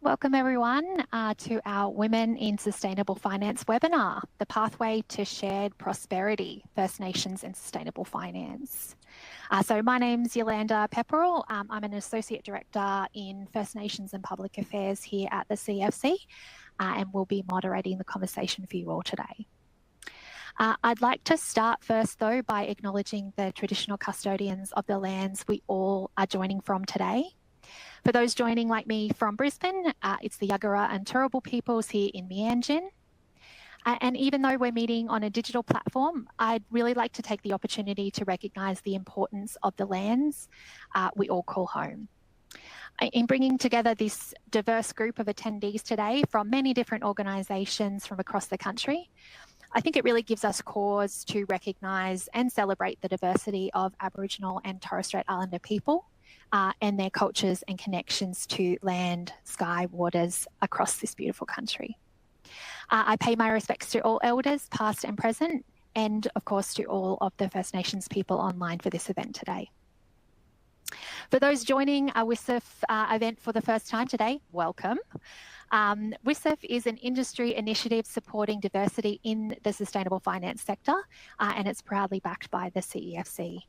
Welcome everyone to our Women in Sustainable Finance webinar, The Pathway to Shared Prosperity, First Nations and Sustainable Finance. So my name's Yolanda Pepperell. I'm an Associate Director in First Nations and Public Affairs here at the CEFC and will be moderating the conversation for you all today. I'd like to start first though by acknowledging the traditional custodians of the lands we all are joining from today. For those joining like me from Brisbane, it's the Yagara and Turrbal peoples here in Meanjin. And even though we're meeting on a digital platform, I'd really like to take the opportunity to recognise the importance of the lands we all call home. In bringing together this diverse group of attendees today from many different organisations from across the country, I think it really gives us cause to recognise and celebrate the diversity of Aboriginal and Torres Strait Islander people and their cultures and connections to land, sky, waters across this beautiful country. I pay my respects to all elders, past and present, and of course to all of the First Nations people online for this event today. For those joining a WISF event for the first time today, welcome. WISF is an industry initiative supporting diversity in the sustainable finance sector, and it's proudly backed by the CEFC.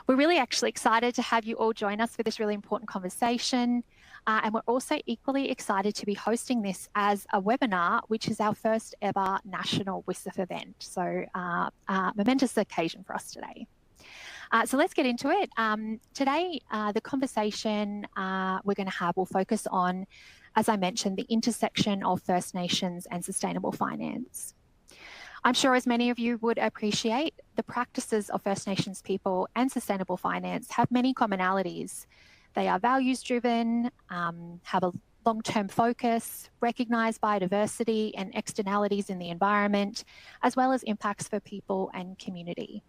We're really actually excited to have you all join us for this really important conversation. And we're also equally excited to be hosting this as a webinar, which is our first ever national WISF event. So momentous occasion for us today. So let's get into it. Today, the conversation we're going to have will focus on, as I mentioned, the intersection of First Nations and sustainable finance. I'm sure as many of you would appreciate, the practices of First Nations people and sustainable finance have many commonalities. They are values-driven, have a long-term focus, recognise biodiversity and externalities in the environment, as well as impacts for people and community.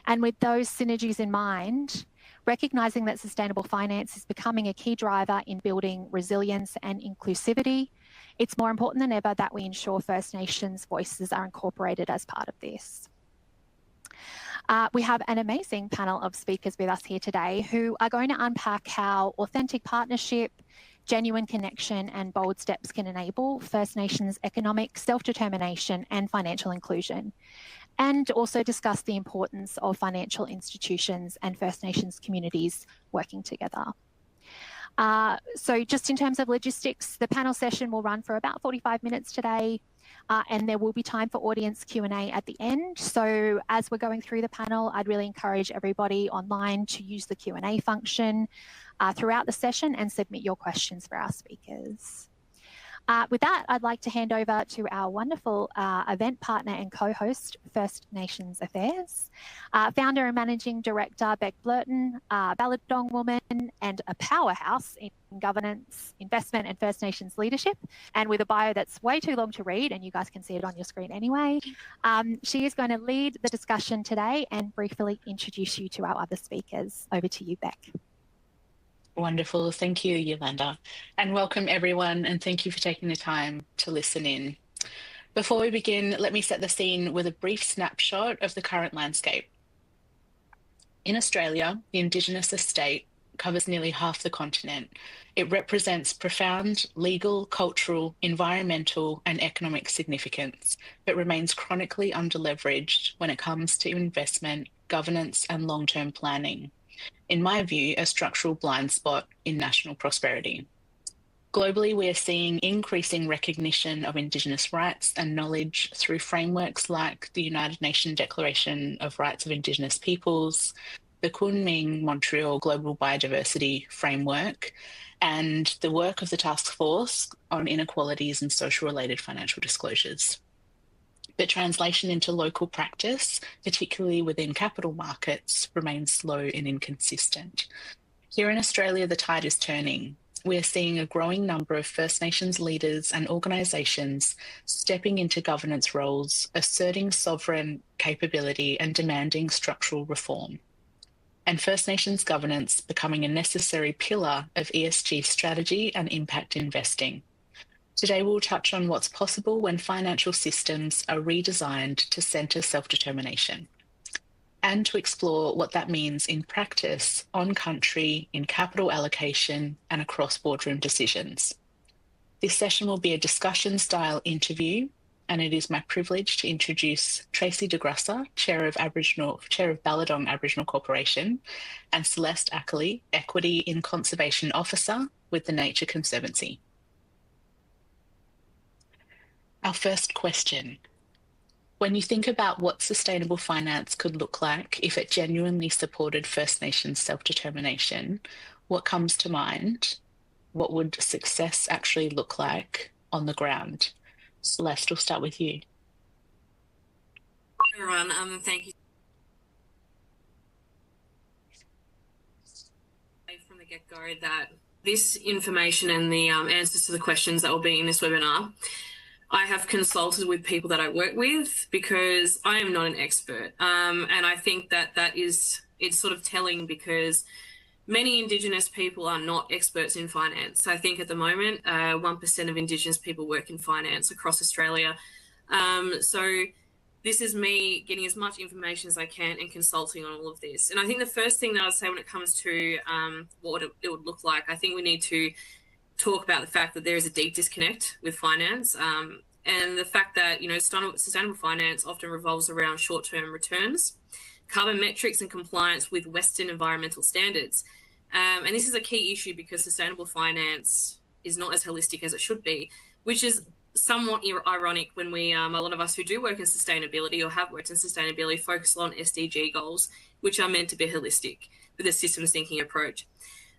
And with those synergies in mind, recognising that sustainable finance is becoming a key driver in building resilience and inclusivity, it's more important than ever that we ensure First Nations voices are incorporated as part of this. We have an amazing panel of speakers with us here today who are going to unpack how authentic partnership, genuine connection and bold steps can enable First Nations economic self-determination and financial inclusion, and also discuss the importance of financial institutions and First Nations communities working together. So just in terms of logistics, the panel session will run for about 45 minutes today, and there will be time for audience Q&A at the end. So as we're going through the panel, I'd really encourage everybody online to use the Q&A function throughout the session and submit your questions for our speakers. With that, I'd like to hand over to our wonderful event partner and co-host, First Nations Affairs, founder and managing director, Beck Blurton, Balladong woman and a powerhouse in governance, investment and First Nations leadership, and with a bio that's way too long to read, and you guys can see it on your screen anyway. She is going to lead the discussion today and briefly introduce you to our other speakers. Over to you, Beck. Wonderful. Thank you, Yolanda. And welcome everyone, and thank you for taking the time to listen in. Before we begin, let me set the scene with a brief snapshot of the current landscape. In Australia, the Indigenous estate covers nearly half the continent. It represents profound legal, cultural, environmental, and economic significance, but remains chronically underleveraged when it comes to investment, governance, and long-term planning. In my view, a structural blind spot in national prosperity. Globally, we are seeing increasing recognition of Indigenous rights and knowledge through frameworks like the United Nations Declaration of Rights of Indigenous Peoples, the Kunming-Montreal Global Biodiversity Framework, and the work of the Task Force on Inequalities and Social-Related Financial Disclosures. But translation into local practice, particularly within capital markets, remains slow and inconsistent. Here in Australia, the tide is turning. We are seeing a growing number of First Nations leaders and organisations stepping into governance roles, asserting sovereign capability and demanding structural reform. And First Nations governance becoming a necessary pillar of ESG strategy and impact investing. Today, we'll touch on what's possible when financial systems are redesigned to centre self-determination, and to explore what that means in practice, on country, in capital allocation, and across boardroom decisions. This session will be a discussion-style interview, and it is my privilege to introduce Tracy de Grassa, Chair of Balladong Aboriginal Corporation, and Celeste Ackley, Equity in Conservation Officer with the Nature Conservancy. Our first question. When you think about what sustainable finance could look like if it genuinely supported First Nations self-determination, what comes to mind? What would success actually look like on the ground? Celeste, we'll start with you. Hi everyone, thank you. From the get-go that this information and the answers to the questions that will be in this webinar, I have consulted with people that I work with because I am not an expert. And I think that it's sort of telling because many Indigenous people are not experts in finance. I think at the moment, 1% of Indigenous people work in finance across Australia. So this is me getting as much information as I can and consulting on all of this. And I think the first thing that I'd say when it comes to what it would look like, I think we need to talk about the fact that there is a deep disconnect with finance and the fact that, sustainable finance often revolves around short-term returns, carbon metrics and compliance with Western environmental standards. And this is a key issue because sustainable finance is not as holistic as it should be, which is somewhat ironic when we, a lot of us who do work in sustainability or have worked in sustainability focus on SDG goals, which are meant to be holistic with a systems thinking approach.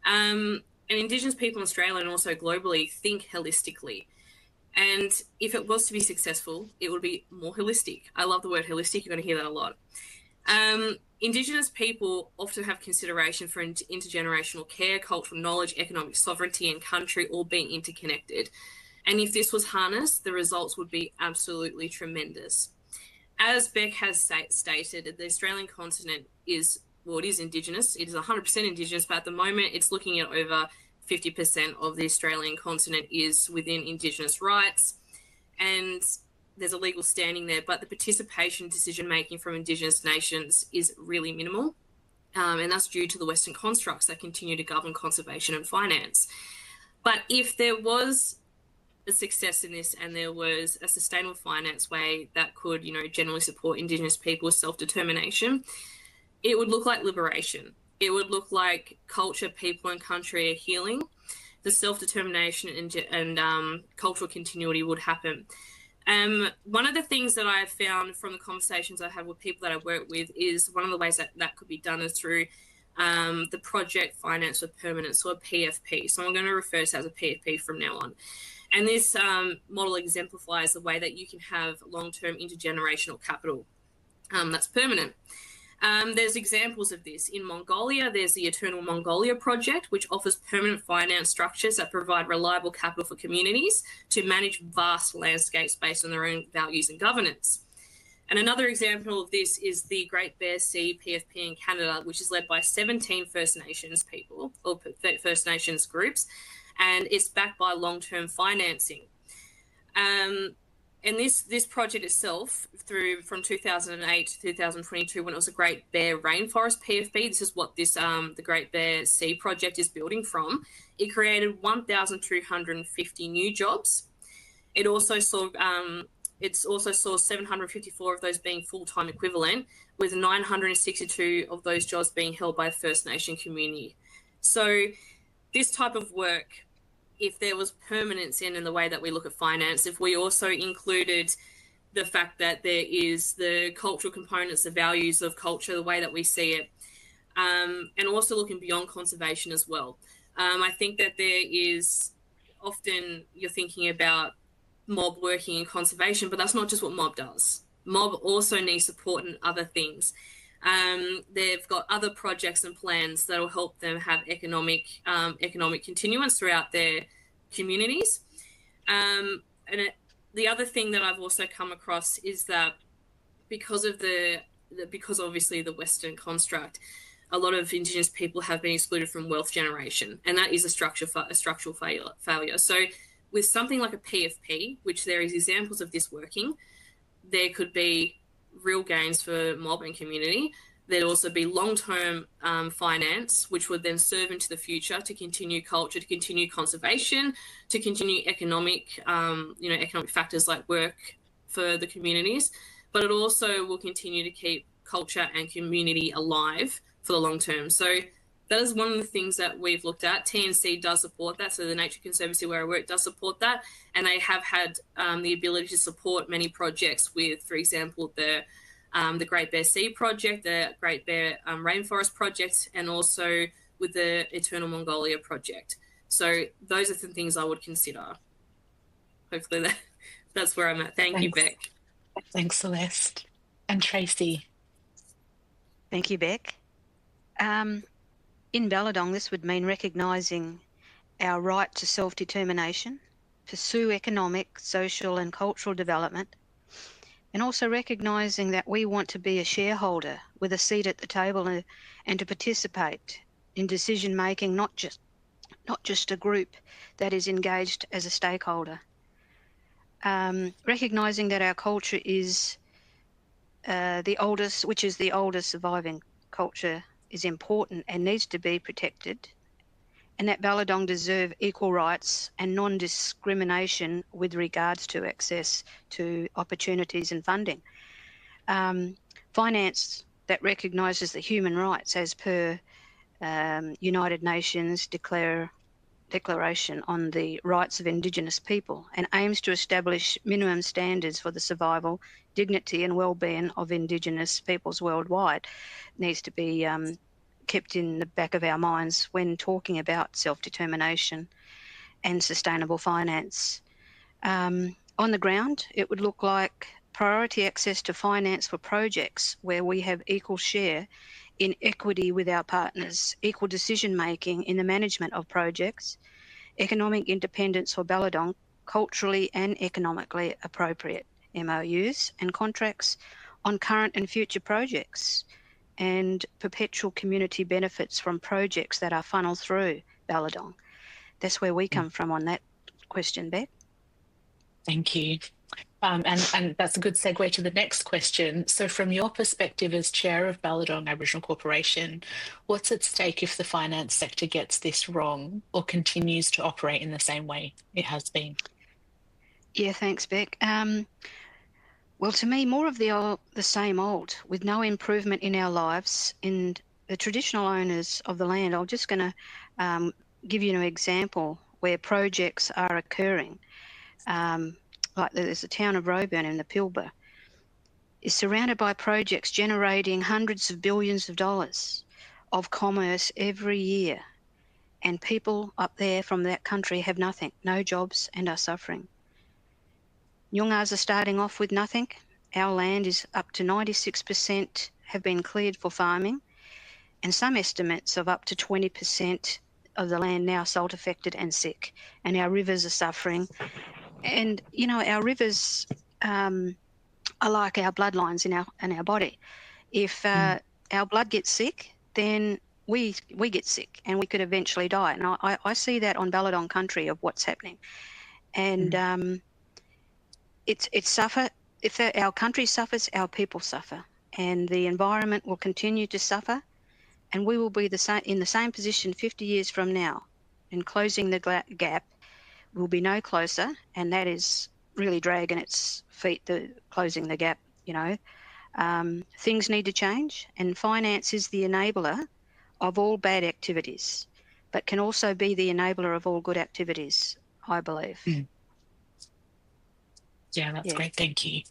And Indigenous people in Australia and also globally think holistically. And if it was to be successful, it would be more holistic. I love the word holistic. You're going to hear that a lot. Indigenous people often have consideration for intergenerational care, cultural knowledge, economic sovereignty, and country all being interconnected. And if this was harnessed, the results would be absolutely tremendous. As Beck has stated, the Australian continent is Indigenous. It is 100% Indigenous, but at the moment it's looking at over 50% of the Australian continent is within Indigenous rights. And there's a legal standing there, but the participation decision-making from Indigenous nations is really minimal. And that's due to the Western constructs that continue to govern conservation and finance. But if there was a success in this and there was a sustainable finance way that could, generally support Indigenous people's self-determination, it would look like liberation. It would look like culture, people and country are healing. The self-determination and cultural continuity would happen. One of the things that I have found from the conversations I have with people that I work with is one of the ways that could be done is through the project finance with permanence, or a PFP. So I'm going to refer to it as a PFP from now on. And this model exemplifies the way that you can have long-term intergenerational capital that's permanent. There's examples of this. In Mongolia, there's the Eternal Mongolia project, which offers permanent finance structures that provide reliable capital for communities to manage vast landscapes based on their own values and governance. And another example of this is the Great Bear Sea PFP in Canada, which is led by 17 First Nations people, or First Nations groups, and it's backed by long-term financing. And this project itself, from 2008 to 2022, when it was a Great Bear Rainforest PFP, this is what this the Great Bear Sea project is building from. It created 1,250 new jobs. It also saw 754 of those being full-time equivalent, with 962 of those jobs being held by a First Nation community. So this type of work, if there was permanence in the way that we look at finance, if we also included the fact that there is the cultural components, the values of culture, the way that we see it, and also looking beyond conservation as well. I think that there is often you're thinking about mob working in conservation, but that's not just what mob does. Mob also needs support in other things. They've got other projects and plans that will help them have economic continuance throughout their communities. The other thing that I've also come across is that because obviously the Western construct, a lot of Indigenous people have been excluded from wealth generation, and that is a structural failure. So with something like a PFP, which there is examples of this working, there could be real gains for mob and community. there'd also be long-term finance, which would then serve into the future to continue culture, to continue conservation, to continue economic, economic factors like work for the communities. But it also will continue to keep culture and community alive for the long term. So that is one of the things that we've looked at. TNC does support that. So the Nature Conservancy where I work does support that. And they have had the ability to support many projects with, for example, the Great Bear Sea Project, the Great Bear Rainforest Project, and also with the Eternal Mongolia Project. So those are the things I would consider. Hopefully that's where I'm at. Thanks. You, Beck. Thanks, Celeste. And Tracy. Thank you, Beck. In Balladong, this would mean recognising our right to self-determination, pursue economic, social and cultural development, and also recognising that we want to be a shareholder with a seat at the table and to participate in decision-making, not just a group that is engaged as a stakeholder. Recognising that our culture is the oldest surviving culture, is important and needs to be protected, and that Balladong deserve equal rights and non-discrimination with regards to access to opportunities and funding. Finance that recognises the human rights as per United Nations Declaration on the Rights of Indigenous People, and aims to establish minimum standards for the survival, dignity and well-being of Indigenous peoples worldwide, needs to be kept in the back of our minds when talking about self-determination and sustainable finance. On the ground, it would look like priority access to finance for projects where we have equal share in equity with our partners, equal decision-making in the management of projects, economic independence for Balladong, culturally and economically appropriate MOUs and contracts on current and future projects, and perpetual community benefits from projects that are funneled through Balladong. That's where we come from on that question, Beck. Thank you. And that's a good segue to the next question. So from your perspective as chair of Balladong Aboriginal Corporation, what's at stake if the finance sector gets this wrong or continues to operate in the same way it has been? Yeah, thanks, Beck. Well, to me, more of the same old, with no improvement in our lives. And the traditional owners of the land, I'm just going to give you an example where projects are occurring. Like there's the town of Roebourne in the Pilbara, is surrounded by projects generating hundreds of billions of dollars of commerce every year. And people up there from that country have nothing, no jobs, and are suffering. Nyungas are starting off with nothing. Our land is up to 96% have been cleared for farming, and some estimates of up to 20% of the land now salt affected and sick. And our rivers are suffering. And, you know, our rivers are like our bloodlines in our body. If our blood gets sick, then we get sick and we could eventually die. And I see that on Balladong country of what's happening. And it's suffer. If our country suffers, our people suffer, and the environment will continue to suffer, and we will be in the same position 50 years from now. And closing the gap will be no closer, and that is really dragging its feet, closing the gap. You know, things need to change, and finance is the enabler of all bad activities, but can also be the enabler of all good activities, I believe. Yeah, that's great. Thank you.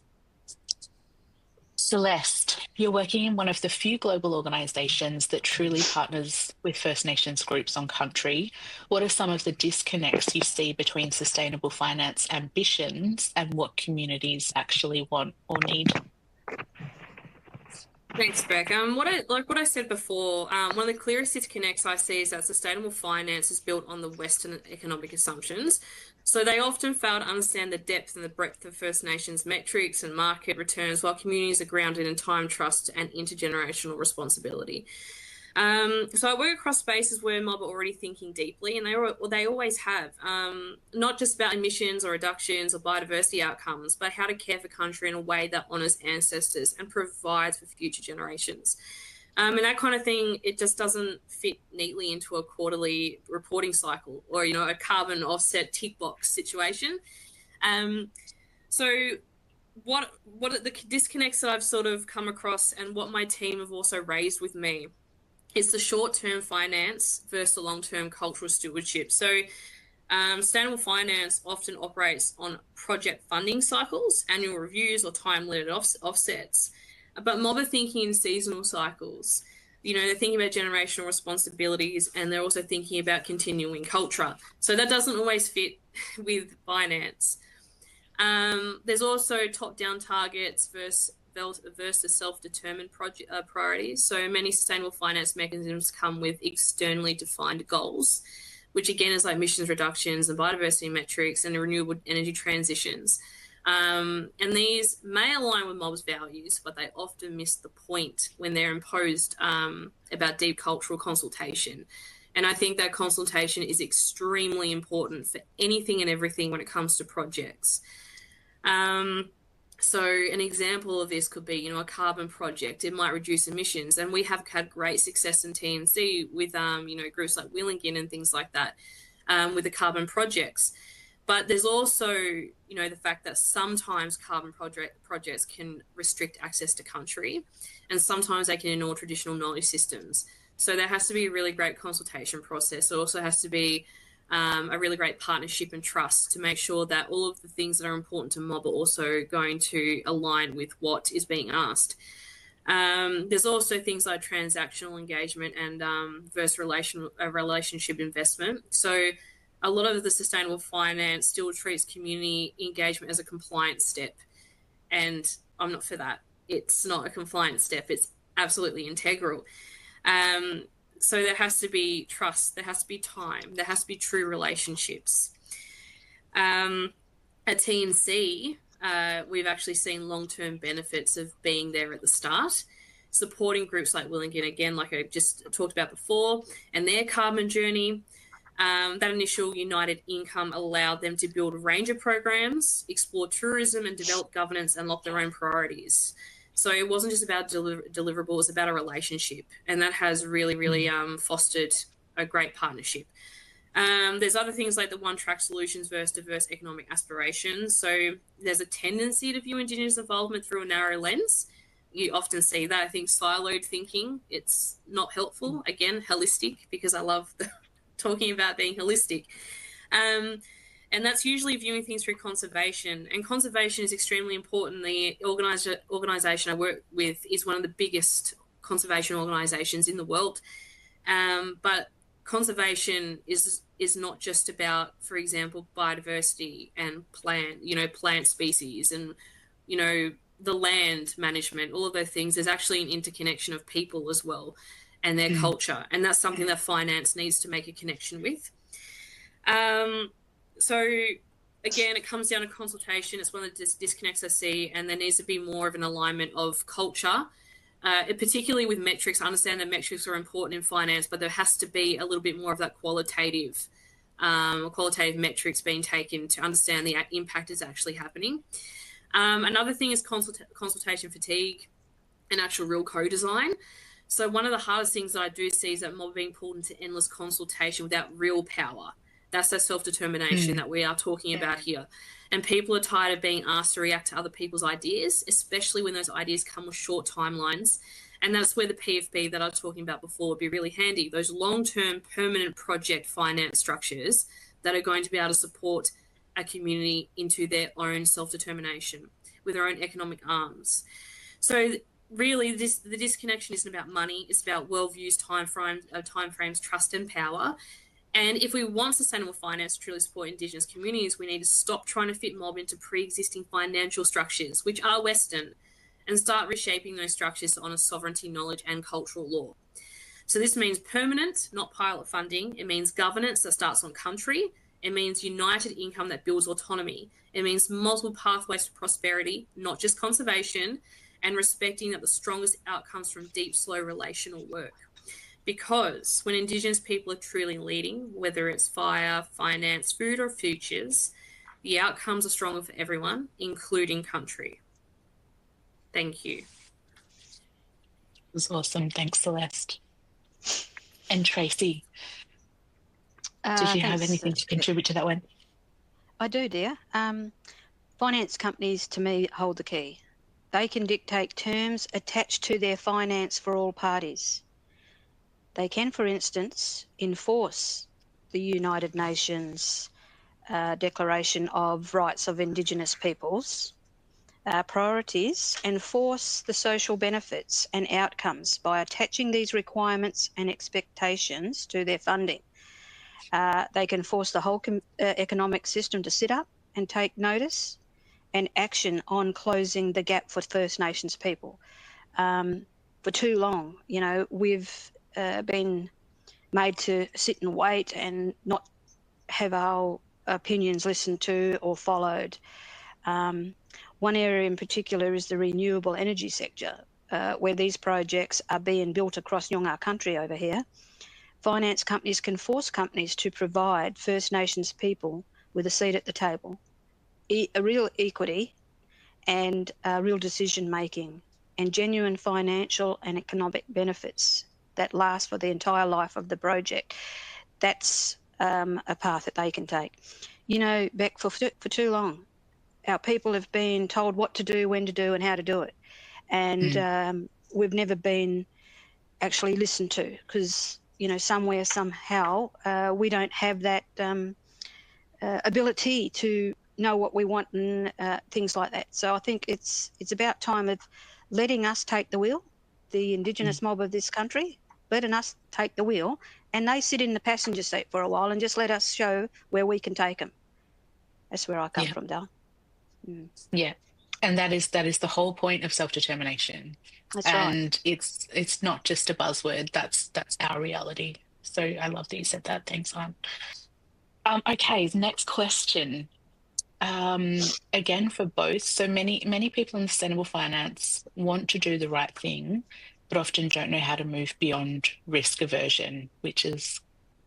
Celeste, you're working in one of the few global organisations that truly partners with First Nations groups on country. What are some of the disconnects you see between sustainable finance ambitions and what communities actually want or need? Thanks, Beck. What I said before, one of the clearest disconnects I see is that sustainable finance is built on the Western economic assumptions. So they often fail to understand the depth and the breadth of First Nations metrics and market returns, while communities are grounded in time, trust, and intergenerational responsibility. So I work across spaces where mob are already thinking deeply, and they always have, not just about emissions or reductions or biodiversity outcomes, but how to care for country in a way that honours ancestors and provides for future generations. And that kind of thing, it just doesn't fit neatly into a quarterly reporting cycle or, a carbon offset tick box situation. So what the disconnects that I've sort of come across and what my team have also raised with me is the short-term finance versus the long-term cultural stewardship. So sustainable finance often operates on project funding cycles, annual reviews, or time-limited offsets. But mob are thinking in seasonal cycles. They're thinking about generational responsibilities, and they're also thinking about continuing culture. So that doesn't always fit with finance. There's also top-down targets versus self-determined priorities. So many sustainable finance mechanisms come with externally defined goals, which again is like emissions reductions and biodiversity metrics and renewable energy transitions. And these may align with mob's values, but they often miss the point when they're imposed about deep cultural consultation. And I think that consultation is extremely important for anything and everything when it comes to projects. So an example of this could be, a carbon project. It might reduce emissions, and we have had great success in TNC with, groups like Willingen and things like that, with the carbon projects. But there's also, the fact that sometimes carbon projects can restrict access to country, and sometimes they can ignore traditional knowledge systems. So there has to be a really great consultation process. There also has to be a really great partnership and trust to make sure that all of the things that are important to mob are also going to align with what is being asked. There's also things like transactional engagement and versus relationship investment. So a lot of the sustainable finance still treats community engagement as a compliance step, and I'm not for that. It's not a compliance step. It's absolutely integral. So there has to be trust, there has to be time, there has to be true relationships. At TNC, we've actually seen long-term benefits of being there at the start, supporting groups like Willingen, again, like I just talked about before, and their carbon journey. That initial United Income allowed them to build a range of programs, explore tourism and develop governance and lock their own priorities. So it wasn't just about deliverable, it was about a relationship. And that has really, really fostered a great partnership. There's other things like the one-track solutions versus diverse economic aspirations. So there's a tendency to view Indigenous involvement through a narrow lens. You often see that. I think siloed thinking, it's not helpful. Again, holistic, because I love talking about being holistic. And that's usually viewing things through conservation. And conservation is extremely important. The organisation I work with is one of the biggest conservation organisations in the world. But conservation is not just about, for example, biodiversity and plant species and, the land management, all of those things. There's actually an interconnection of people as well and their culture. And that's something that finance needs to make a connection with. So again, it comes down to consultation. It's one of the disconnects I see, and there needs to be more of an alignment of culture, particularly with metrics. I understand that metrics are important in finance, but there has to be a little bit more of that qualitative metrics being taken to understand the impact is actually happening. Another thing is consultation fatigue and actual real co-design. So one of the hardest things that I do see is that mob being pulled into endless consultation without real power. That's that self-determination that we are talking about here. And people are tired of being asked to react to other people's ideas, especially when those ideas come with short timelines. And that's where the PFB that I was talking about before would be really handy. Those long-term permanent project finance structures that are going to be able to support a community into their own self-determination with their own economic arms. So really, the disconnection isn't about money. It's about worldviews, timeframes, trust and power. And if we want sustainable finance to truly support Indigenous communities, we need to stop trying to fit mob into pre-existing financial structures, which are Western, and start reshaping those structures to honour sovereignty, knowledge and cultural law. So this means permanent, not pilot funding. It means governance that starts on country. It means united income that builds autonomy. It means multiple pathways to prosperity, not just conservation, and respecting that the strongest outcomes from deep, slow relational work. Because when Indigenous people are truly leading, whether it's fire, finance, food or futures, the outcomes are stronger for everyone, including country. Thank you. was awesome. Thanks, Celeste. And Tracy, did you have Thanks, anything to contribute to that one? I do, dear. Finance companies, to me, hold the key. They can dictate terms attached to their finance for all parties. They can, for instance, enforce the United Nations Declaration of Rights of Indigenous Peoples priorities, and force the social benefits and outcomes by attaching these requirements and expectations to their funding. They can force the whole economic system to sit up and take notice and action on closing the gap for First Nations people. For too long, we've been made to sit and wait and not have our opinions listened to or followed. One area in particular is the renewable energy sector, where these projects are being built across Nyungar country over here. Finance companies can force companies to provide First Nations people with a seat at the table, a real equity and real decision making, and genuine financial and economic benefits that last for the entire life of the project. That's a path that they can take. Beck, for too long, our people have been told what to do, when to do, and how to do it. And we've never been actually listened to because, somewhere, somehow, we don't have that ability to know what we want and things like that. So I think it's about time of letting us take the wheel, the Indigenous mob of this country, letting us take the wheel, and they sit in the passenger seat for a while and just let us show where we can take them. That's where I come from, Dal. Yeah, and that is the whole point of self-determination. That's right. And it's not just a buzzword. That's our reality. So I love that you said that. Thanks, Anne. Okay, next question. Again for both. So many people in sustainable finance want to do the right thing, but often don't know how to move beyond risk aversion, which is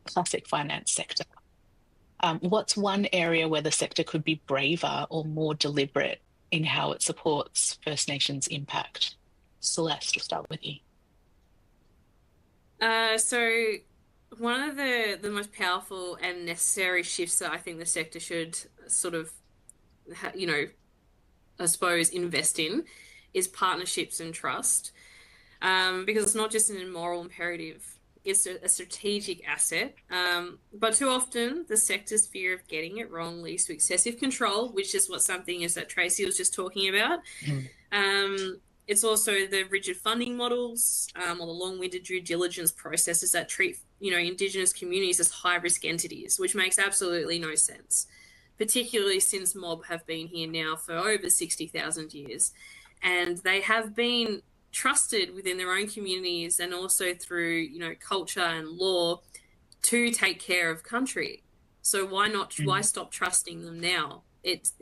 classic finance sector. What's one area where the sector could be braver or more deliberate in how it supports First Nations impact? Celeste, we'll start with you. So one of the most powerful and necessary shifts that I think the sector should sort of, I suppose, invest in is partnerships and trust, because it's not just an immoral imperative. It's a strategic asset. But too often, the sector's fear of getting it wrong leads to excessive control, which is what something is that Tracy was just talking about. It's also the rigid funding models or the long-winded due diligence processes that treat, Indigenous communities as high-risk entities, which makes absolutely no sense, particularly since mob have been here now for over 60,000 years. And they have been trusted within their own communities and also through, culture and law to take care of country. So why not? Why stop trusting them now? It's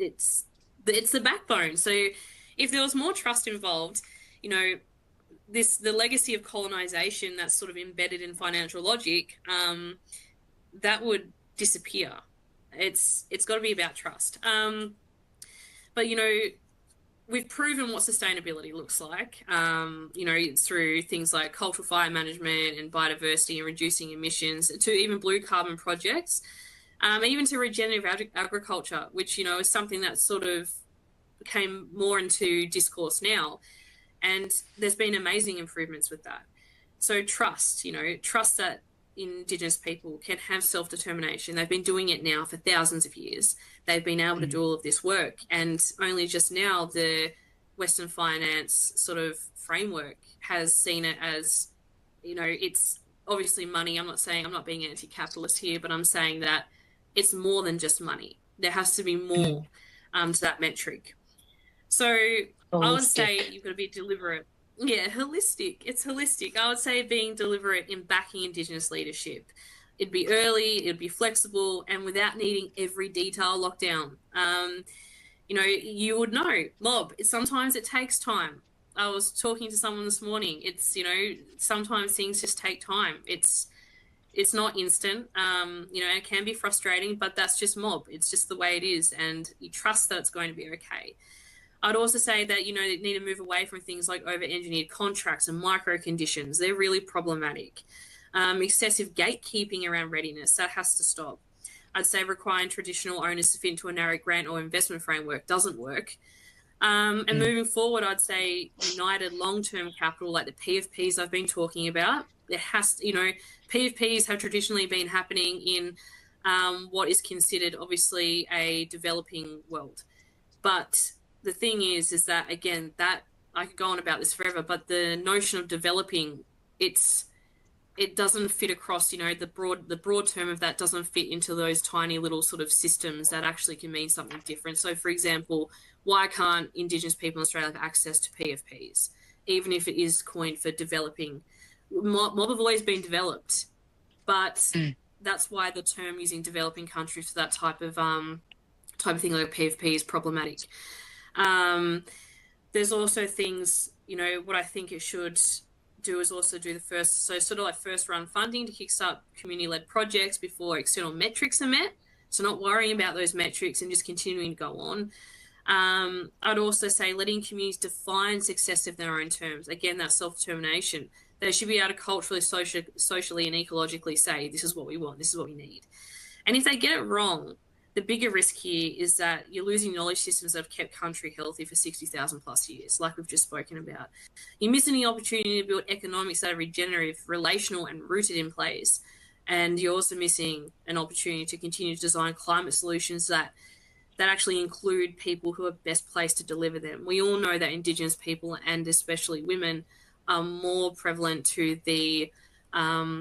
the backbone. So if there was more trust involved, the legacy of colonization that's sort of embedded in financial logic, that would disappear. It's got to be about trust. But we've proven what sustainability looks like, through things like cultural fire management and biodiversity and reducing emissions, to even blue carbon projects, even to regenerative agriculture, which, is something that sort of came more into discourse now. And there's been amazing improvements with that. So trust that Indigenous people can have self-determination. They've been doing it now for thousands of years. They've been able to do all of this work. And only just now the Western finance sort of framework has seen it as, it's obviously money. I'm not being anti-capitalist here, but I'm saying that it's more than just money. There has to be more to that metric. So I would say you've got to be deliberate. Yeah, holistic. It's holistic. I would say being deliberate in backing Indigenous leadership. It'd be early, it'd be flexible, and without needing every detail locked down. You would know, mob, sometimes it takes time. I was talking to someone this morning. It's, sometimes things just take time. It's not instant. It can be frustrating, but that's just mob. It's just the way it is, and you trust that it's going to be okay. I'd also say that, you need to move away from things like over-engineered contracts and micro conditions. They're really problematic. Excessive gatekeeping around readiness, that has to stop. I'd say requiring traditional owners to fit into a narrow grant or investment framework doesn't work. And moving forward, I'd say united long-term capital, like the PFPs I've been talking about. There has to, PFPs have traditionally been happening in what is considered obviously a developing world. But the thing is that, again, that I could go on about this forever, but the notion of developing, it doesn't fit across, the broad term of that doesn't fit into those tiny little sort of systems that actually can mean something different. So, for example, why can't Indigenous people in Australia have access to PFPs, even if it is coined for developing? Mob have always been developed, but that's why the term using developing countries for that type of thing like a PFP is problematic. There's also things, what I think it should do is also do first run funding to kickstart community-led projects before external metrics are met. So not worrying about those metrics and just continuing to go on. I'd also say letting communities define success in their own terms. Again, that self-determination. They should be able to culturally, socially and ecologically say, this is what we want, this is what we need. And if they get it wrong, the bigger risk here is that you're losing knowledge systems that have kept country healthy for 60,000 plus years, like we've just spoken about. You're missing the opportunity to build economics that are regenerative, relational and rooted in place. And you're also missing an opportunity to continue to design climate solutions that actually include people who are best placed to deliver them. We all know that Indigenous people, and especially women, are more prevalent to the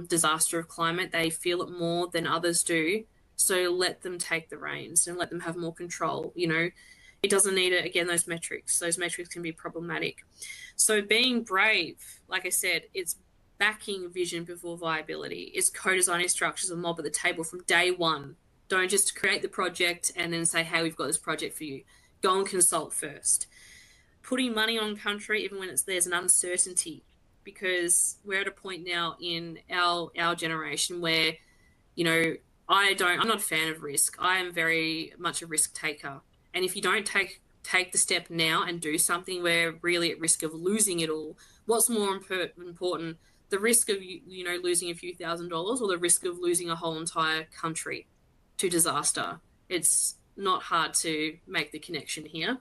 disaster of climate. They feel it more than others do. So let them take the reins and let them have more control. It doesn't need again, those metrics. Those metrics can be problematic. So being brave, like I said, it's backing vision before viability. It's co-designing structures of mob at the table from day one. Don't just create the project and then say, hey, we've got this project for you. Go and consult first. Putting money on country, even when there's an uncertainty, because we're at a point now in our generation where, I'm not a fan of risk. I am very much a risk taker. And if you don't take the step now and do something, we're really at risk of losing it all. What's more important, the risk of, losing a few $1,000s or the risk of losing a whole entire country to disaster? It's not hard to make the connection here.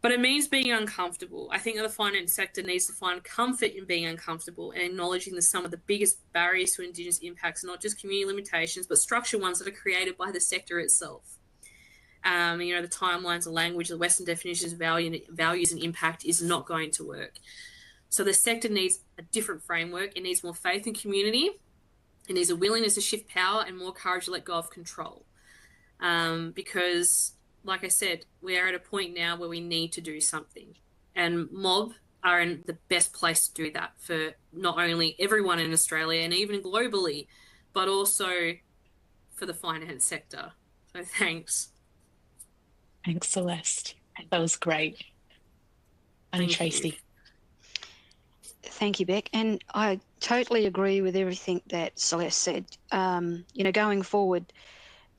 But it means being uncomfortable. I think that the finance sector needs to find comfort in being uncomfortable and acknowledging that some of the biggest barriers to Indigenous impacts are not just community limitations, but structural ones that are created by the sector itself. The timelines, the language, the Western definitions of values and impact is not going to work. So the sector needs a different framework. It needs more faith in community. It needs a willingness to shift power and more courage to let go of control. Because, like I said, we are at a point now where we need to do something. And mob are in the best place to do that for not only everyone in Australia and even globally, but also for the finance sector. So thanks. Thanks, Celeste. That was great. And Tracy. Thank you, Beck. And I totally agree with everything that Celeste said. Going forward,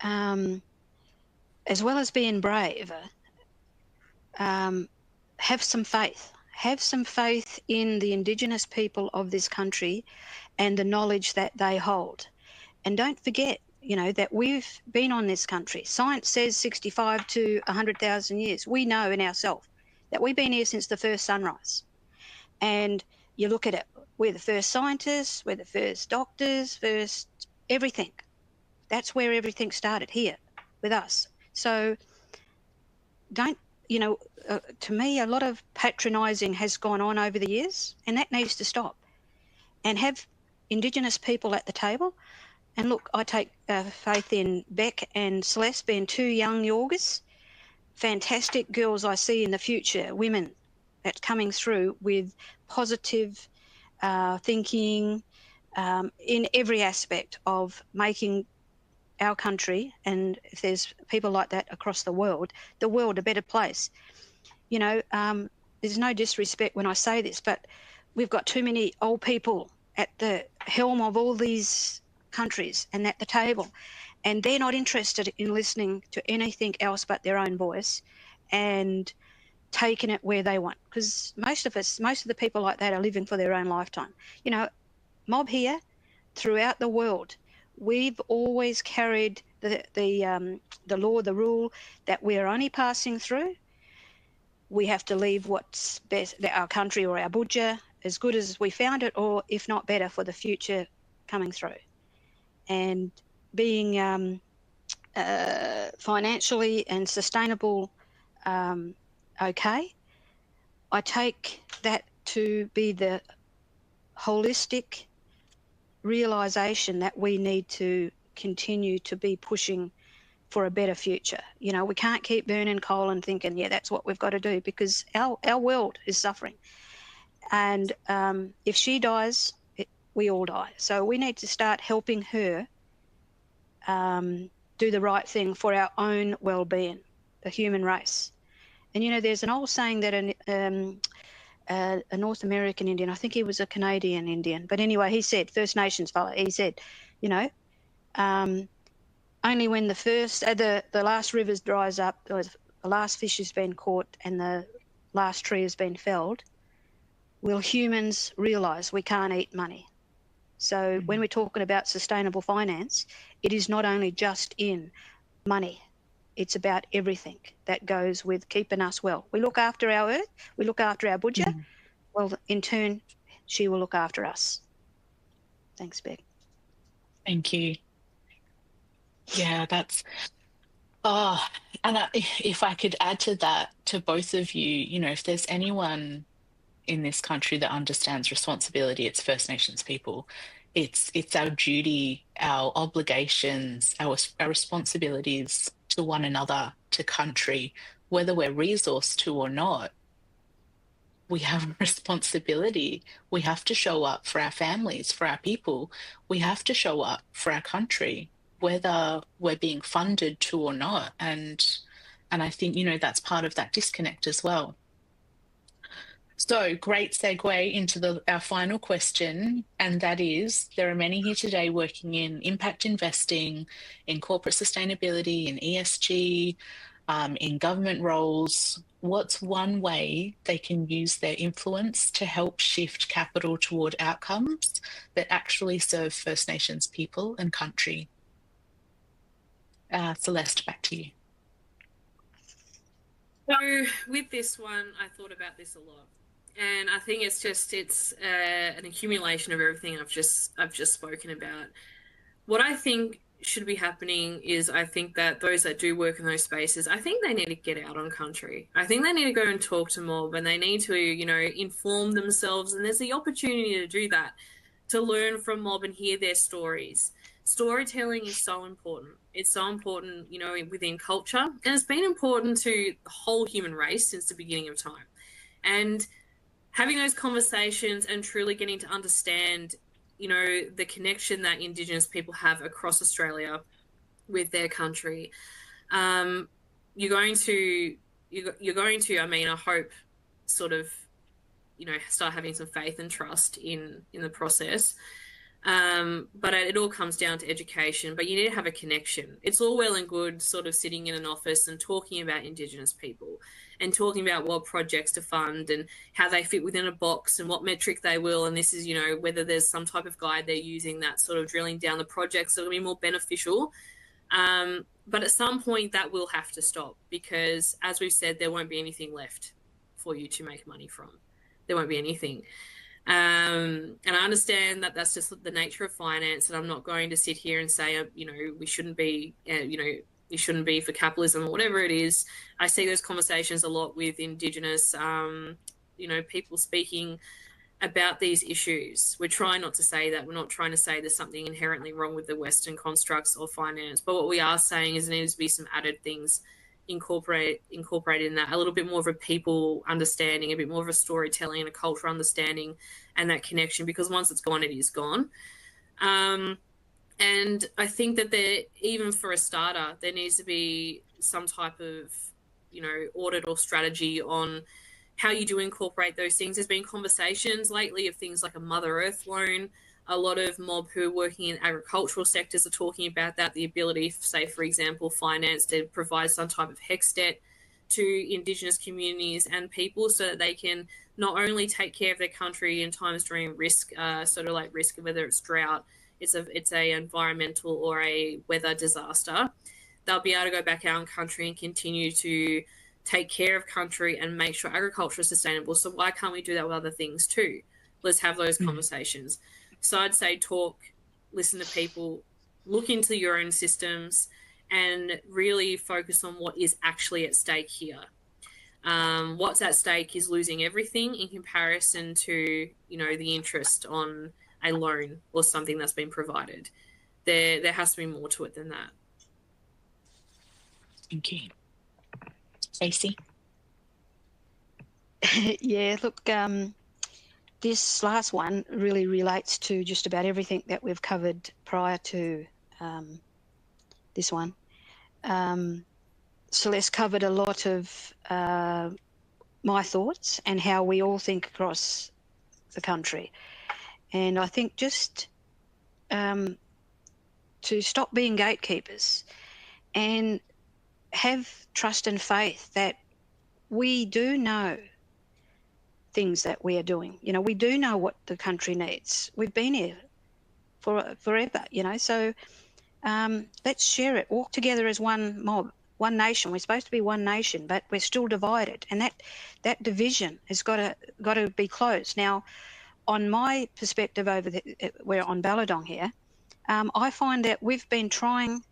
as well as being brave, have some faith. Have some faith in the Indigenous people of this country and the knowledge that they hold. And don't forget, that we've been on this country. Science says 65 to 100,000 years. We know in ourselves that we've been here since the first sunrise. And you look at it, we're the first scientists, we're the first doctors, first everything. That's where everything started, here with us. So don't, to me, a lot of patronising has gone on over the years, and that needs to stop. And have Indigenous people at the table. And look, I take faith in Beck and Celeste being two young Yorgis, fantastic girls I see in the future, women that's coming through with positive thinking in every aspect of making our country, and if there's people like that across the world a better place. There's no disrespect when I say this, but we've got too many old people at the helm of all these countries and at the table, and they're not interested in listening to anything else but their own voice. And taken it where they want, because most of the people like that are living for their own lifetime. You know, mob here, throughout the world, we've always carried the law, the rule that we're only passing through. We have to leave what's best, our country or our budget, as good as we found it, or if not better, for the future coming through. And being financially and sustainable okay, I take that to be the holistic realisation that we need to continue to be pushing for a better future. You know, we can't keep burning coal and thinking, yeah, that's what we've got to do, because our world is suffering. And if she dies, we all die. So we need to start helping her do the right thing for our own well-being, the human race. And, you know, there's an old saying that a North American Indian, I think he was a Canadian Indian, but anyway, he said, First Nations fellow, he said, you know, only when the last rivers dries up, or the last fish has been caught and the last tree has been felled, will humans realise we can't eat money. So when we're talking about sustainable finance, it is not only just in money. It's about everything that goes with keeping us well. We look after our earth, we look after our budget. Well, in turn, she will look after us. Thanks, Beck. Thank you. Yeah, that's... if I could add to that, to both of you, you know, if there's anyone in this country that understands responsibility, it's First Nations people. It's our duty, our obligations, our responsibilities to one another, to country, whether we're resourced to or not. We have a responsibility. We have to show up for our families, for our people. We have to show up for our country, whether we're being funded to or not. And I think, you know, that's part of that disconnect as well. So great segue into our final question, and that is, there are many here today working in impact investing, in corporate sustainability, in ESG, in government roles. What's one way they can use their influence to help shift capital toward outcomes that actually serve First Nations people and country? Celeste, back to you. So with this one, I thought about this a lot. And I think it's an accumulation of everything I've just spoken about. What I think should be happening is, I think that those that do work in those spaces, I think they need to get out on country. I think they need to go and talk to mob, and they need to, you know, inform themselves. And there's the opportunity to do that, to learn from mob and hear their stories. Storytelling is so important. It's so important, you know, within culture, and it's been important to the whole human race since the beginning of time. And having those conversations and truly getting to understand, you know, the connection that Indigenous people have across Australia with their country, you're going to, I mean, I hope, sort of, you know, start having some faith and trust in the process. But it all comes down to education, but you need to have a connection. It's all well and good sort of sitting in an office and talking about Indigenous people and talking about what projects to fund and how they fit within a box and what metric they will. And this is, you know, whether there's some type of guide they're using that sort of drilling down the projects that will be more beneficial. But at some point that will have to stop, because as we've said, there won't be anything left for you to make money from. There won't be anything. And I understand that that's just the nature of finance, and I'm not going to sit here and say, you know, we shouldn't be, you know, we shouldn't be for capitalism or whatever it is. I see those conversations a lot with Indigenous, you know, people speaking about these issues. We're trying not to say that. We're not trying to say there's something inherently wrong with the Western constructs or finance. But what we are saying is there needs to be some added things incorporated in that, a little bit more of a people understanding, a bit more of a storytelling and a cultural understanding, and that connection, because once it's gone, it is gone. And I think that even for a starter, there needs to be some type of, you know, audit or strategy on how you do incorporate those things. There's been conversations lately of things like a Mother Earth loan. A lot of mob who are working in agricultural sectors are talking about that, the ability, say, for example, finance to provide some type of HEX debt to Indigenous communities and people so that they can not only take care of their country in times during risk, sort of like risk, whether it's drought, it's a environmental or a weather disaster, they'll be able to go back out in country and continue to take care of country and make sure agriculture is sustainable. So why can't we do that with other things too? Let's have those conversations. So I'd say talk, listen to people, look into your own systems, and really focus on what is actually at stake here. What's at stake is losing everything in comparison to, the interest on a loan or something that's been provided. There has to be more to it than that. Thank you. Stacey? Yeah, look, this last one really relates to just about everything that we've covered prior to this one. Celeste covered a lot of my thoughts and how we all think across the country. And I think just to stop being gatekeepers and have trust and faith that we do know things that we are doing. We do know what the country needs. We've been here forever, so let's share it. Walk together as one mob, one nation. We're supposed to be one nation, but we're still divided, and that division has got to be closed. Now, on my perspective we're on Balladong here, I find that we've been trying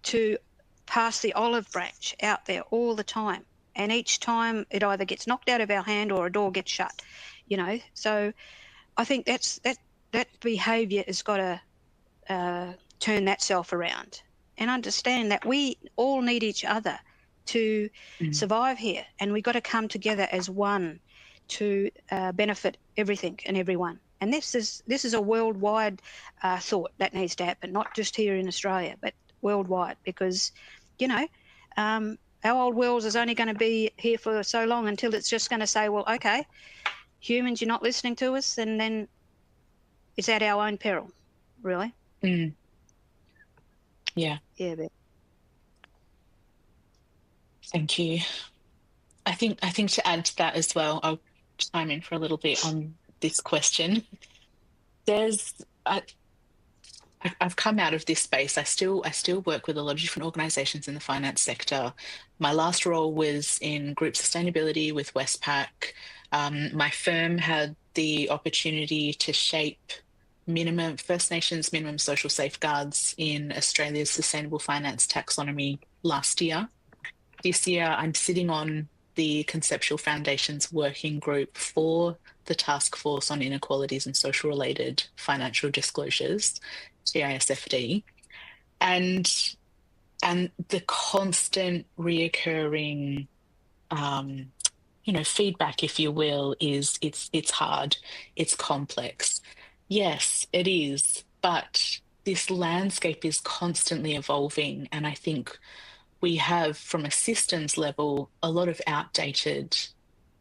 to pass the olive branch out there all the time, and each time it either gets knocked out of our hand or a door gets shut, So I think that behaviour has got to turn that self around and understand that we all need each other to survive here, and we've got to come together as one to benefit everything and everyone. And this is a worldwide thought that needs to happen, not just here in Australia, but worldwide, because our old world is only going to be here for so long until it's just going to say, well, okay, humans, you're not listening to us, and then it's at our own peril, really. Yeah. Yeah. But... Thank you. I think to add to that as well, I'll chime in for a little bit on this question. I've come out of this space. I still work with a lot of different organisations in the finance sector. My last role was in group sustainability with Westpac. My firm had the opportunity to shape First Nations minimum social safeguards in Australia's sustainable finance taxonomy last year. This year, I'm sitting on the Conceptual Foundations Working Group for the Task Force on Inequalities and Social-Related Financial Disclosures, CEFC-hosted, and the constant reoccurring, feedback, if you will, is it's hard, it's complex. Yes, it is, but this landscape is constantly evolving, and I think we have, from a systems level, a lot of outdated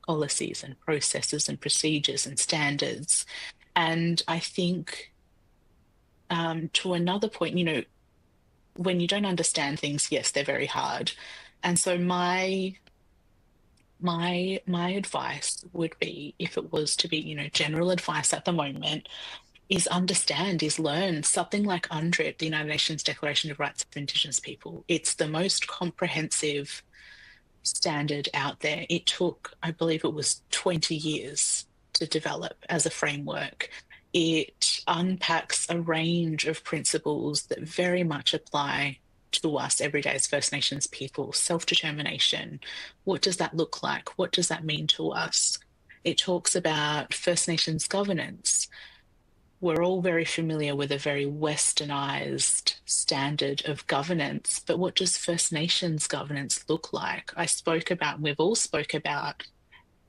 policies and processes and procedures and standards. And I think to another point, when you don't understand things, yes, they're very hard. And so my advice would be, if it was to be, general advice at the moment, is understand, is learn. Something like UNDRIP, the United Nations Declaration of Rights of Indigenous People. It's the most comprehensive standard out there. It took, I believe it was 20 years to develop as a framework. It unpacks a range of principles that very much apply to us every day as First Nations people. Self-determination. What does that look like? What does that mean to us? It talks about First Nations governance. We're all very familiar with a very westernized standard of governance, but what does First Nations governance look like? We've all spoke about